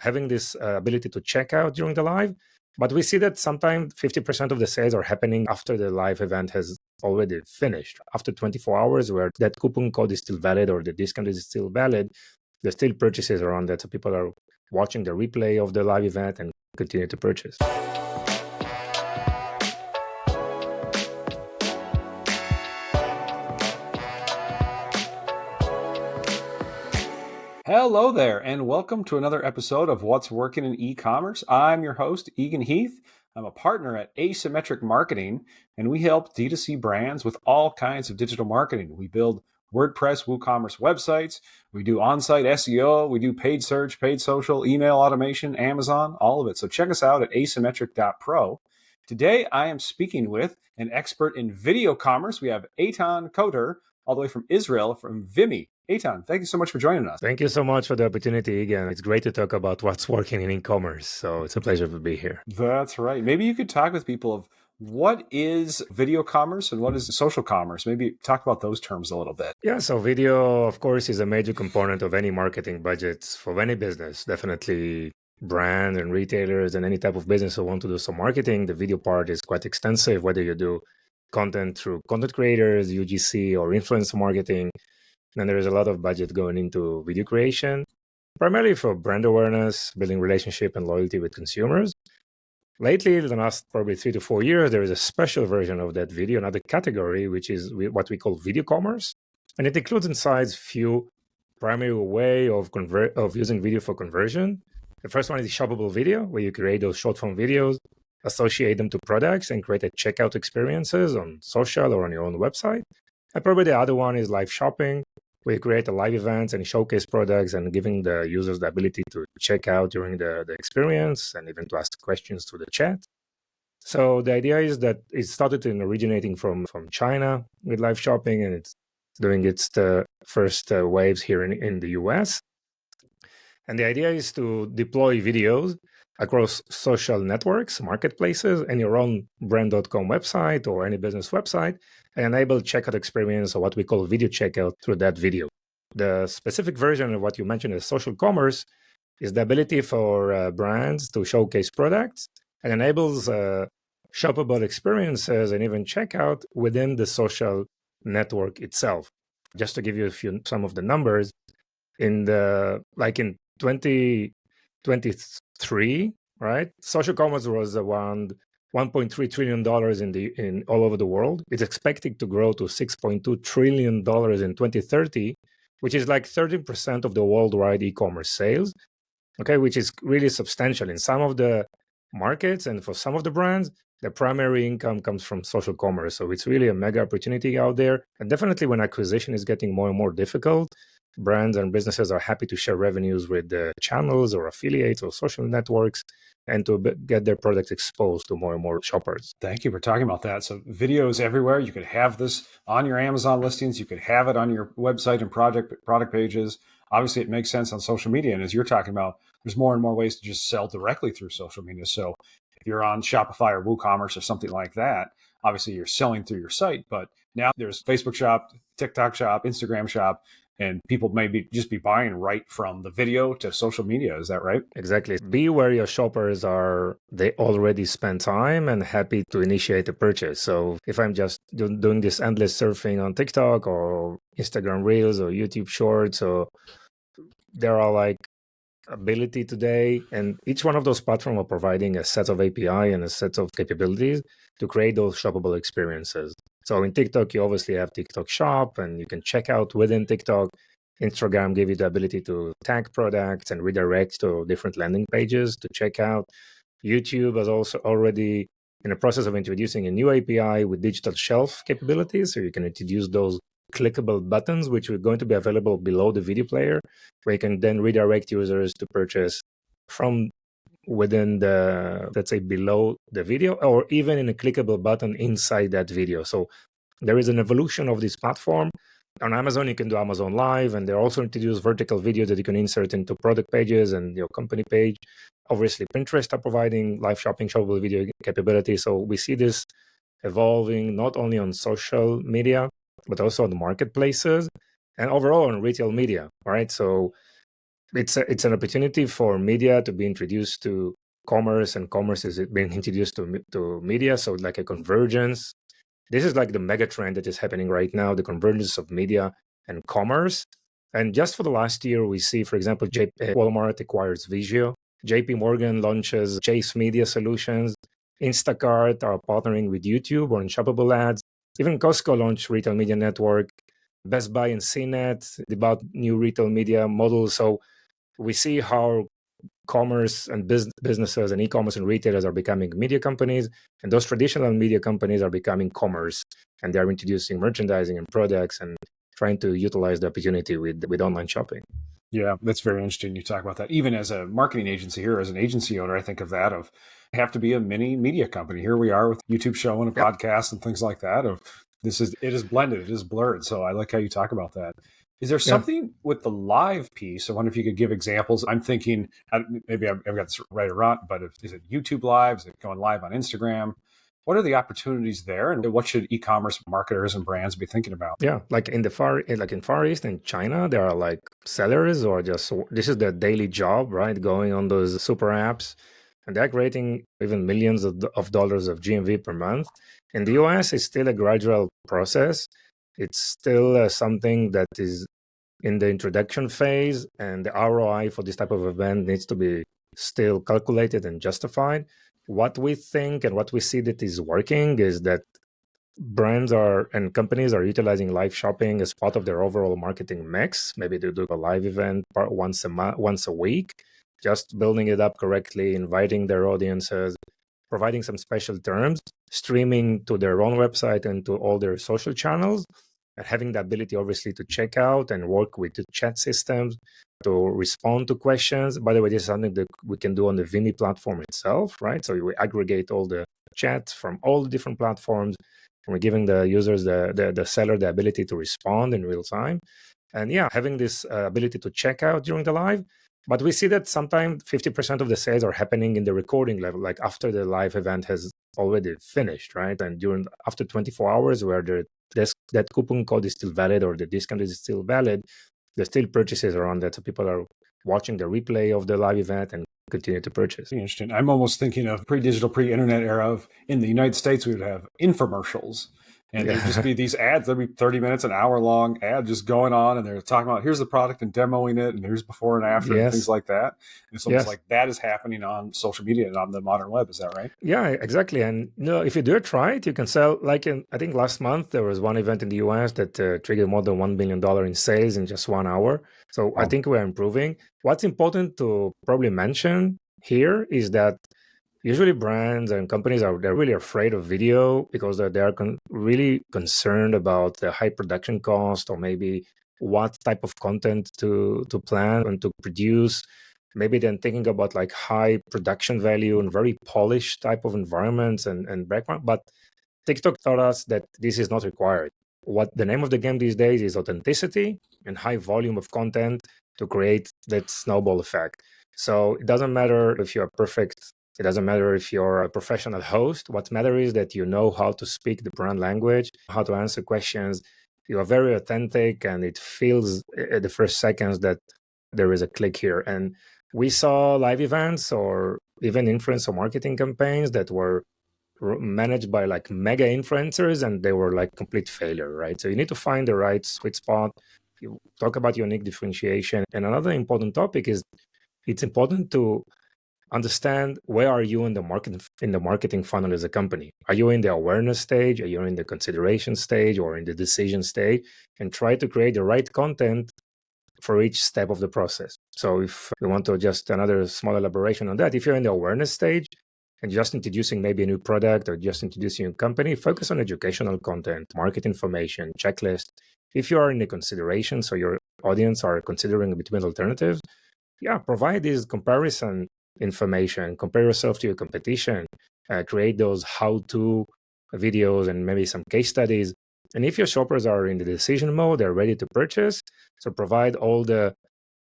having this ability to check out during the live. But we see that sometimes 50% of the sales are happening after the live event has already finished. After 24 hours, where that coupon code is still valid or the discount is still valid, there's still purchases around that. So people are watching the replay of the live event and continue to purchase. Hello there, and welcome to another episode of What's Working in E-commerce. I'm your host, Eagan Heath. I'm a partner at Asymmetric Marketing, and we help D2C brands with all kinds of digital marketing. We build WordPress, WooCommerce websites. We do on-site SEO. We do paid search, paid social, email automation, Amazon, all of it. So check us out at asymmetric.pro. Today, I am speaking with an expert in video commerce. We have Eitan Koter, all the way from Israel, from Vimmi. Eitan, thank you so much for joining us. Thank you so much for the opportunity, Eagan. It's great to talk about what's working in e-commerce. So it's a pleasure to be here. That's right. Maybe you could talk with people of what is video commerce and what is social commerce? Maybe talk about those terms a little bit. Yeah, so video, of course, is a major component of any marketing budgets for any business. Definitely brand and retailers and any type of business who want to do some marketing. The video part is quite extensive, whether you do content through content creators, UGC, or influencer marketing. And there is a lot of budget going into video creation, primarily for brand awareness, building relationship and loyalty with consumers. Lately, in the last probably 3 to 4 years, there is a special version of that video, another category, which is what we call video commerce. And it includes inside few primary way of using video for conversion. The first one is shoppable video, where you create those short form videos, associate them to products, and create a checkout experiences on social or on your own website. And probably the other one is live shopping, where you create a live events and showcase products and giving the users the ability to check out during the experience and even to ask questions through the chat. So the idea is that it started in originating from China with live shopping, and it's doing its first waves here in the US. And the idea is to deploy videos across social networks, marketplaces, and your own brand.com website or any business website, and enable checkout experience, or what we call video checkout, through that video. The specific version of what you mentioned as social commerce is the ability for brands to showcase products and enables shoppable experiences and even checkout within the social network itself. Just to give you some of the numbers, in 2023, right? Social commerce was around $1.3 trillion in all over the world. It's expected to grow to $6.2 trillion in 2030, which is like 30% of the worldwide e-commerce sales. Okay, which is really substantial in some of the markets, and for some of the brands, the primary income comes from social commerce. So it's really a mega opportunity out there. And definitely when acquisition is getting more and more difficult, brands and businesses are happy to share revenues with the channels or affiliates or social networks and to get their products exposed to more and more shoppers. Thank you for talking about that. So video is everywhere. You could have this on your Amazon listings. You could have it on your website and product pages. Obviously, it makes sense on social media. And as you're talking about, there's more and more ways to just sell directly through social media. So if you're on Shopify or WooCommerce or something like that, obviously you're selling through your site. But now there's Facebook Shop, TikTok Shop, Instagram Shop, and people maybe just be buying right from the video to social media. Is that right? Exactly. Be where your shoppers are. They already spend time and happy to initiate a purchase. So if I'm just doing this endless surfing on TikTok or Instagram Reels or YouTube Shorts, or there are like ability today, and each one of those platforms are providing a set of API and a set of capabilities to create those shoppable experiences. So in TikTok, you obviously have TikTok Shop, and you can check out within TikTok. Instagram give you the ability to tag products and redirect to different landing pages to check out. YouTube is also already in the process of introducing a new API with digital shelf capabilities. So you can introduce those clickable buttons, which are going to be available below the video player, where you can then redirect users to purchase from within the, let's say, below the video, or even in a clickable button inside that video. So there is an evolution of this platform. On Amazon, you can do Amazon Live, and they also introduce vertical videos that you can insert into product pages and your company page. Obviously, Pinterest are providing live shopping, shoppable video capability. So we see this evolving not only on social media, but also on the marketplaces and overall on retail media, right? So it's an opportunity for media to be introduced to commerce, and commerce is being introduced to media. So like a convergence. This is like the mega trend that is happening right now, the convergence of media and commerce. And just for the last year, we see, for example, Walmart acquires Vizio, JP Morgan launches Chase Media Solutions, Instacart are partnering with YouTube on Shoppable ads, even Costco launched Retail Media Network, Best Buy and CNET about new retail media models. So we see how commerce and businesses and e-commerce and retailers are becoming media companies, and those traditional media companies are becoming commerce, and they're introducing merchandising and products and trying to utilize the opportunity with online shopping. Yeah, that's very interesting. You talk about that. Even as a marketing agency here, as an agency owner, I think of that of have to be a mini media company. Here we are with a YouTube show and a podcast and things like that. Of it is blended, it is blurred. So I like how you talk about that. Is there something with the live piece? I wonder if you could give examples. I'm thinking, maybe I've got this right or wrong, but is it YouTube Live? Is it going live on Instagram? What are the opportunities there, and what should e-commerce marketers and brands be thinking about? Yeah, like in Far East and China, there are like sellers or just this is their daily job, right? Going on those super apps, and they're creating even millions of dollars of GMV per month. In the US, it's still a gradual process. It's still something that is in the introduction phase, and the ROI for this type of event needs to be still calculated and justified. What we think and what we see that is working is that brands and companies are utilizing live shopping as part of their overall marketing mix. Maybe they do a live event once a week, just building it up correctly, inviting their audiences, providing some special terms, streaming to their own website and to all their social channels, and having the ability, obviously, to check out and work with the chat systems to respond to questions. By the way, this is something that we can do on the Vimmi platform itself, right? So we aggregate all the chat from all the different platforms, and we're giving the users, the seller, the ability to respond in real time. And yeah, having this ability to check out during the live. But we see that sometimes 50% of the sales are happening in the recording level, like after the live event has already finished, right? And after 24 hours, where that coupon code is still valid or the discount is still valid, there's still purchases around that. So people are watching the replay of the live event and continue to purchase. Interesting. I'm almost thinking of pre-digital, pre-internet era of in the United States, we would have infomercials. And there'd just be these ads. There'd be 30 minutes, an hour-long ad just going on, and they're talking about here's the product and demoing it, and here's before and after, and things like that. And it's almost like that is happening on social media and on the modern web. Is that right? Yeah, exactly. And if you do it right, you can sell. Like I think last month there was one event in the US that triggered more than $1 billion in sales in just 1 hour. So I think we're improving. What's important to probably mention here is that usually brands and companies they're really afraid of video because they're really concerned about the high production cost, or maybe what type of content to plan and to produce. Maybe then thinking about like high production value and very polished type of environments and background. But TikTok taught us that this is not required. What the name of the game these days is authenticity and high volume of content to create that snowball effect. So it doesn't matter if you're perfect. It doesn't matter if you're a professional host. What matters is that you know how to speak the brand language, how to answer questions. You are very authentic, and it feels at the first seconds that there is a click here. And we saw live events or even influencer marketing campaigns that were managed by like mega influencers, and they were like complete failure, right? So you need to find the right sweet spot. You talk about unique differentiation. And another important topic is it's important to understand where are you in the marketing funnel as a company. Are you in the awareness stage? Are you in the consideration stage or in the decision stage? And try to create the right content for each step of the process. So if we want to just another small elaboration on that, if you're in the awareness stage and just introducing maybe a new product or just introducing a company, focus on educational content, market information, checklist. If you are in the consideration, so your audience are considering between alternatives, provide this comparison information, compare yourself to your competition, create those how-to videos and maybe some case studies. And if your shoppers are in the decision mode, they're ready to purchase, so provide all the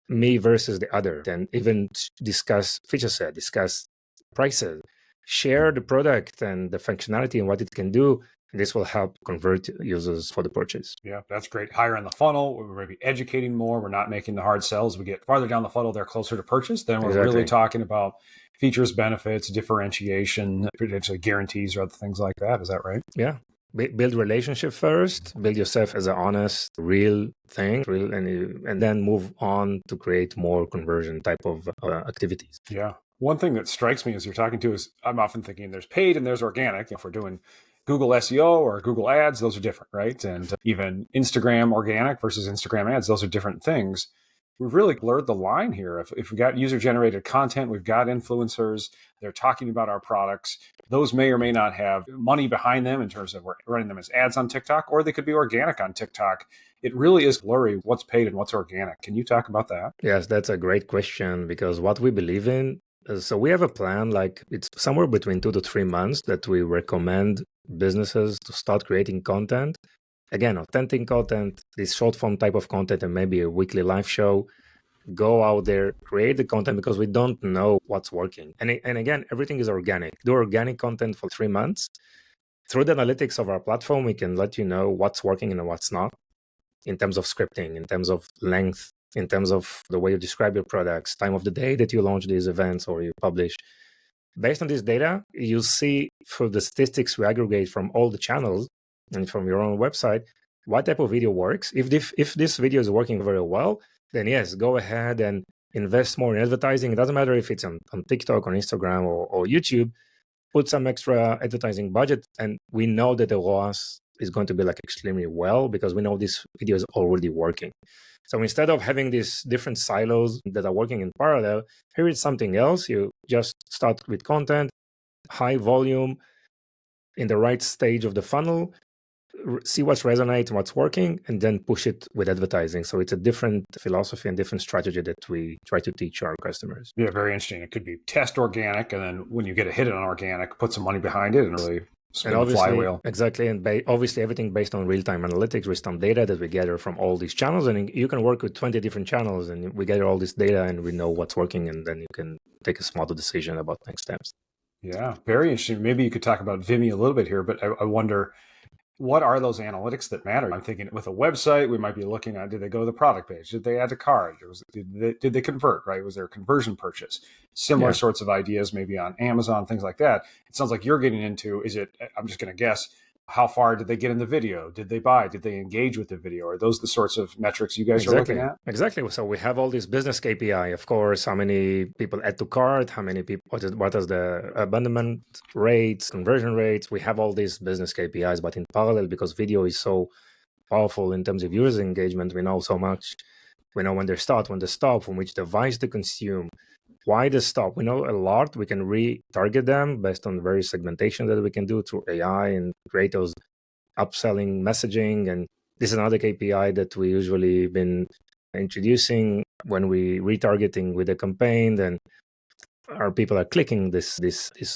me versus the other, and even discuss feature set, discuss prices, share the product and the functionality and what it can do, This will help convert users for the purchase. Yeah, that's great. Higher in the funnel, we're maybe educating more. We're not making the hard sells. We get farther down the funnel, they're closer to purchase. Then we're really talking about features, benefits, differentiation, potentially guarantees or other things like that. Is that right? Yeah. Build relationship first, build yourself as an honest, real thing, and then move on to create more conversion type of activities. Yeah. One thing that strikes me as you're talking to is I'm often thinking there's paid and there's organic. If we're doing Google SEO or Google ads, those are different, right? And even Instagram organic versus Instagram ads, those are different things. We've really blurred the line here. If we've got user-generated content, we've got influencers, they're talking about our products. Those may or may not have money behind them in terms of we're running them as ads on TikTok, or they could be organic on TikTok. It really is blurry what's paid and what's organic. Can you talk about that? Yes, that's a great question, because what we believe in, so we have a plan, like it's somewhere between 2 to 3 months that we recommend businesses to start creating content. Again, authentic content, this short form type of content, and maybe a weekly live show. Go out there, create the content, because we don't know what's working. And again, everything is organic. Do organic content for 3 months. Through the analytics of our platform, we can let you know what's working and what's not, in terms of scripting, in terms of length, in terms of the way you describe your products, time of the day that you launch these events or you publish. Based on this data, you see through the statistics we aggregate from all the channels and from your own website, what type of video works. If this video is working very well, then yes, go ahead and invest more in advertising. It doesn't matter if it's on TikTok, on Instagram, or YouTube. Put some extra advertising budget, and we know that the ROAS is going to be like extremely well, because we know this video is already working. So instead of having these different silos that are working in parallel, here is something else. You just start with content, high volume, in the right stage of the funnel, see what's resonating, what's working, and then push it with advertising. So it's a different philosophy and different strategy that we try to teach our customers. Yeah, very interesting. It could be test organic, and then when you get a hit on organic, put some money behind it and really spin the flywheel. Exactly. And obviously everything based on real-time analytics with some data that we gather from all these channels. And you can work with 20 different channels, and we gather all this data and we know what's working, and then you can take a smarter decision about next steps. Yeah, very interesting. Maybe you could talk about Vimmi a little bit here, but I wonder, what are those analytics that matter? I'm thinking with a website, we might be looking at, did they go to the product page? Did they add to cart? Did they convert, right? Was there a conversion purchase? Similar sorts of ideas, maybe on Amazon, things like that. It sounds like you're getting into, I'm just going to guess, how far did they get in the video? Did they buy? Did they engage with the video? Are those the sorts of metrics you guys are looking at? Exactly. So we have all this business KPI, of course, how many people add to cart, how many people, what is the abandonment rates, conversion rates. We have all these business KPIs, but in parallel, because video is so powerful in terms of user engagement, we know so much. We know when they start, when they stop, from which device they consume, why they stop. We know a lot. We can retarget them based on various segmentation that we can do through AI and create those upselling messaging. And this is another KPI that we usually been introducing when we retargeting with a campaign. Then our people are clicking this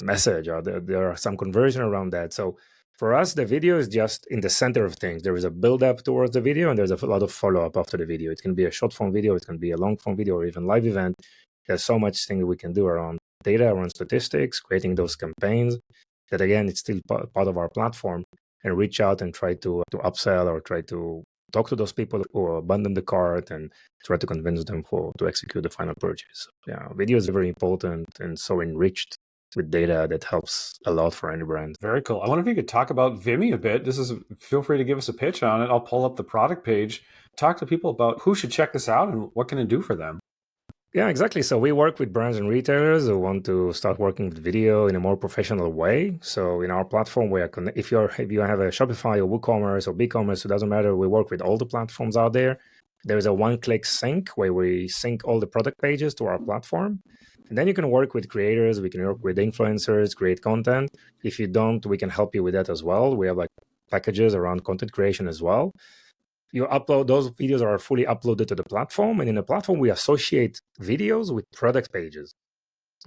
message, or there are some conversion around that. So for us, the video is just in the center of things. There is a build-up towards the video, and there's a lot of follow-up after the video. It can be a short-form video, it can be a long-form video, or even live event. There's so much thing we can do around data, around statistics, creating those campaigns that, again, it's still part of our platform, and reach out and try to upsell or try to talk to those people who abandon the cart and try to convince them to execute the final purchase. Yeah, video is very important and so enriched with data that helps a lot for any brand. Very cool. I wonder if you could talk about Vimmi a bit. Feel free to give us a pitch on it. I'll pull up the product page. Talk to people about who should check this out and what can it do for them. Yeah, exactly. So we work with brands and retailers who want to start working with video in a more professional way. So in our platform, if you have a Shopify or WooCommerce or BigCommerce, it doesn't matter. We work with all the platforms out there. There's a one-click sync where we sync all the product pages to our platform. And then you can work with creators. We can work with influencers, create content. If you don't, we can help you with that as well. We have like packages around content creation as well. You upload, those videos are fully uploaded to the platform. And in the platform, we associate videos with product pages.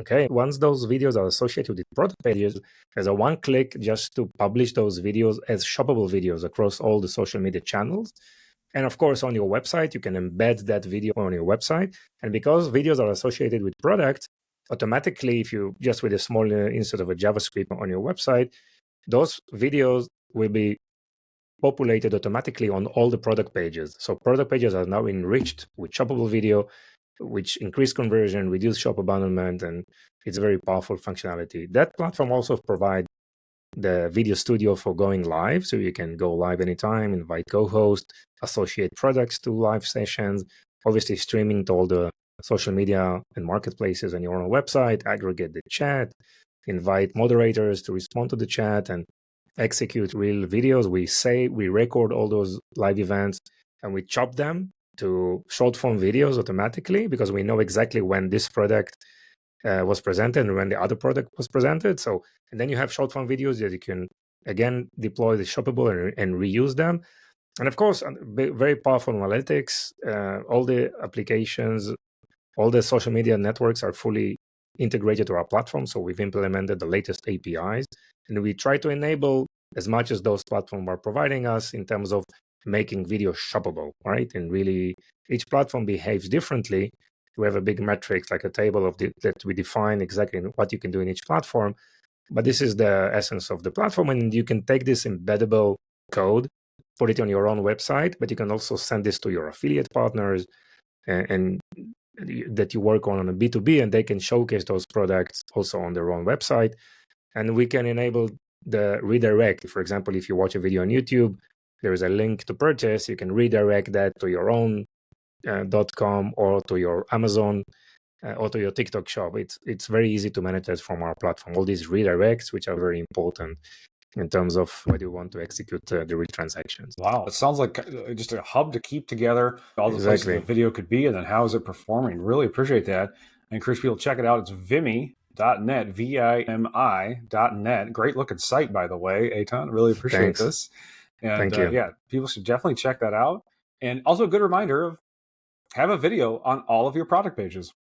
Okay, once those videos are associated with product pages, there's a one-click just to publish those videos as shoppable videos across all the social media channels. And of course, on your website, you can embed that video on your website. And because videos are associated with products, automatically, if you just with a small instead of a JavaScript on your website, those videos will be populated automatically on all the product pages. So product pages are now enriched with shoppable video, which increase conversion, reduce shop abandonment, and it's very powerful functionality. That platform also provides the video studio for going live, so you can go live anytime, invite co-hosts, associate products to live sessions, obviously streaming to all the social media and marketplaces on your own website, aggregate the chat, invite moderators to respond to the chat, and execute real videos. We record all those live events and we chop them to short form videos automatically, because we know exactly when this product was presented and when the other product was presented. So, and then you have short form videos that you can again deploy the shoppable and reuse them. And of course, very powerful analytics. All the applications, all the social media networks are fully integrated to our platform. So we've implemented the latest APIs, and we try to enable as much as those platforms are providing us in terms of making video shoppable, right? And really, each platform behaves differently. We have a big metrics, like a table of that we define exactly what you can do in each platform. But this is the essence of the platform, and you can take this embeddable code, put it on your own website, but you can also send this to your affiliate partners and that you work on a B2B, and they can showcase those products also on their own website. And we can enable the redirect. For example, if you watch a video on YouTube, there is a link to purchase, you can redirect that to your own .com or to your Amazon or to your TikTok shop. It's very easy to manage that from our platform. All these redirects, which are very important in terms of whether you want to execute the real transactions. Wow, it sounds like just a hub to keep together all the places the video could be, and then how is it performing. Really appreciate that. I encourage people to check it out. It's Vimmi.net, Vimi.net. Great looking site, by the way, Eitan. Really appreciate this. And Thank you. Yeah, people should definitely check that out. And also a good reminder of have a video on all of your product pages.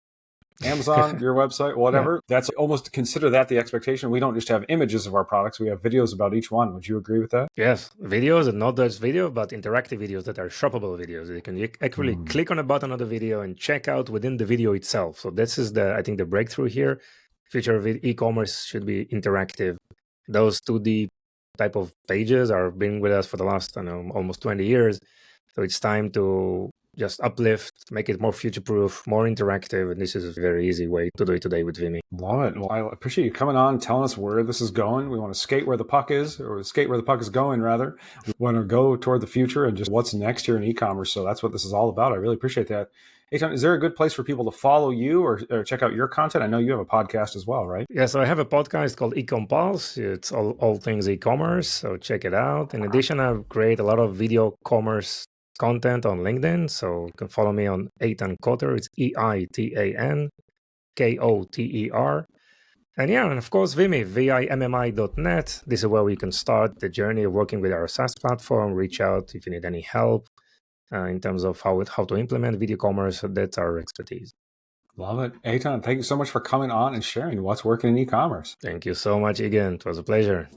Amazon, your website, whatever. Yeah. That's almost consider that the expectation. We don't just have images of our products. We have videos about each one. Would you agree with that? Yes. Videos, and not just video, but interactive videos that are shoppable videos. You can actually click on a button of the video and check out within the video itself. So this is I think the breakthrough here. Future of e-commerce should be interactive. Those 2D type of pages are being with us for the last, almost 20 years. So it's time to just uplift, make it more future-proof, more interactive, and this is a very easy way to do it today with Vimmi. Love it. Well, I appreciate you coming on, telling us where this is going. We want to skate where the puck is, or skate where the puck is going, rather. We want to go toward the future and just what's next here in e-commerce. So that's what this is all about. I really appreciate that. Eitan, is there a good place for people to follow you or check out your content? I know you have a podcast as well, right? Yeah, so I have a podcast called Ecommerce. It's all things e-commerce, so check it out. In addition, I create a lot of video commerce content on LinkedIn, so you can follow me on Eitan Koter. It's EITAN KOTER. And yeah, and of course, Vimmi, VIMMI.net. This is where we can start the journey of working with our SaaS platform. Reach out if you need any help in terms of how to implement video commerce. That's our expertise. Love it. Eitan, thank you so much for coming on and sharing what's working in e-commerce. Thank you so much, Eagan. It was a pleasure.